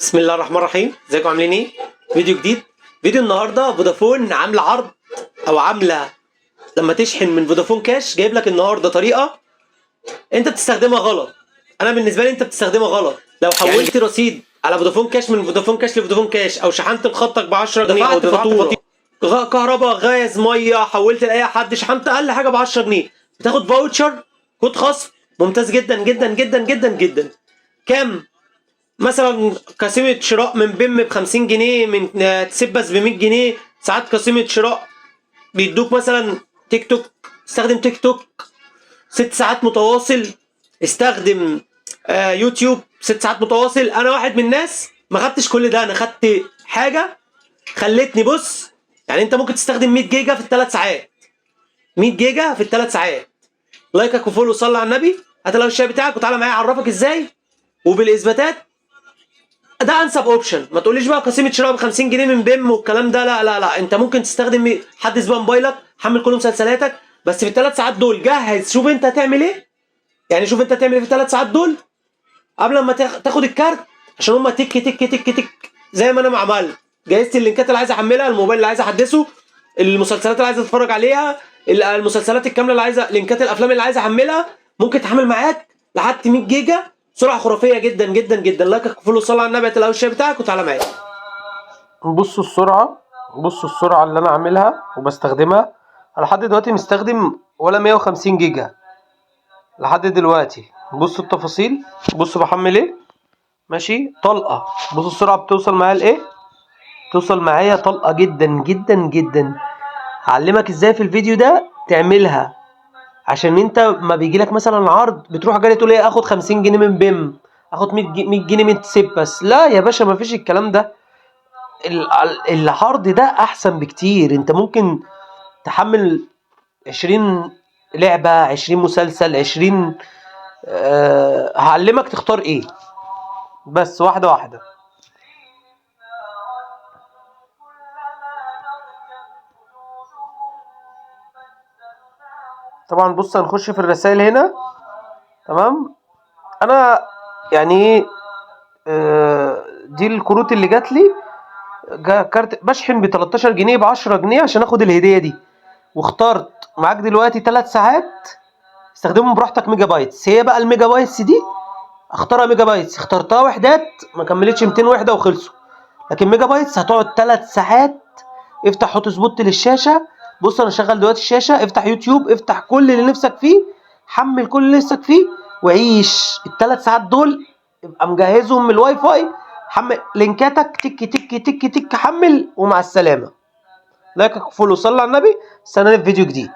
بسم الله الرحمن الرحيم. ازيكم عاملين ايه؟ فيديو جديد. فيديو النهارده فودافون عامله عرض او عامله لما تشحن من فودافون كاش، جايب لك النهارده طريقه انت بتستخدمها غلط. انا بالنسبه لي انت بتستخدمها غلط. لو حولت رصيد على فودافون كاش من فودافون كاش لفودافون كاش، او شحنت لخطك ب 10 جنيه، او دفعت فاتوره كهرباء غاز ميه، حولت لاي حد، شحنت اقل حاجه ب 10 جنيه، بتاخد فاوتشر كود خصم ممتاز جدا جدا جدا جدا جدا. كام؟ مثلا قسيمة شراء من بيم ب 50 جنيه، من تسبس ب 100 جنيه. ساعات قسيمة شراء بيدوك مثلا تيك توك، استخدم تيك توك 6 ساعات متواصل، استخدم يوتيوب 6 ساعات متواصل. انا واحد من الناس ما خدتش كل ده، انا خدت حاجة خلتني بص. يعني انت ممكن تستخدم 100 جيجا في ال3 ساعات، 100 جيجا في ال3 ساعات. لايكك وفولو، صلي على النبي، هات الشاي بتاعك وتعالى معايا اعرفك ازاي وبالاثباتات. ده انسب اوبشن. ما تقوليش بقى قسيمه شراء ب 50 جنيه من بيم والكلام ده، لا لا لا. انت ممكن تستخدم، حدث بقى موبايلك، حمل كل مسلسلاتك، بس في ال3 ساعات دول جهز. شوف انت هتعمل ايه، يعني شوف انت هتعمل ايه في ال3 ساعات دول قبل ما تاخد الكارت، عشان هما تك تك تك تك زي ما انا ما عملت. جهزت اللينكات اللي عايز احملها، الموبايل اللي عايز احدثه، المسلسلات اللي عايز اتفرج عليها، المسلسلات الكامله اللي عايزه، لينكات الافلام اللي عايز احملها. ممكن تحمل معاك لحد 100 جيجا، سرعه خرافيه جدا جدا جدا. لايكك فولو، صلي على النبي، هتلاقي الشاي بتاعك وتعالى معايا. بصوا السرعة، بصوا السرعة اللي أنا عاملها وبستخدمها. أنا لحد دلوقتي مستخدم ولا 150 جيجا لحد دلوقتي. بصوا التفاصيل، بصوا بحمل ايه، ماشي طلقة. بصوا السرعة بتوصل معايا لإيه، توصل معايا طلقة جدا جدا جدا. هعلمك ازاي في الفيديو ده تعملها، عشان انت ما بيجيلك مثلا عرض بتروح جاي تقول ايه، اخد 50 جنيه من بيم، اخد 100 جنيه من تسيب. بس لا يا باشا، ما فيش الكلام ده. العرض ده احسن بكتير. انت ممكن تحمل 20 لعبة، 20 مسلسل، 20. هعلمك تختار ايه، بس واحدة واحدة. طبعا بص، هنخش في الرسائل هنا. تمام، انا يعني ايه، دي الكروت اللي جات لي. كارت بشحن ب 13 جنيه، ب 10 جنيه عشان اخد الهديه دي. واخترت معاك دلوقتي 3 ساعات استخدمهم براحتك ميجا بايتس. هي بقى الميجا بايتس دي اختارها ميجا بايتس، اخترتها وحدات ما كملتش 200 وحده وخلصوا. لكن ميجا بايتس هتقعد 3 ساعات. افتح هوت سبوت للشاشه. بص انا شغال دلوقتي الشاشه، افتح يوتيوب، افتح كل اللي نفسك فيه، حمل كل اللي نفسك فيه، وعيش ال3 ساعات دول. ابقى مجهزهم من الواي فاي، حمل لينكاتك، تك تك تك تك، حمل ومع السلامه. لايك، فولو، صلي على النبي. استناني في فيديو جديد.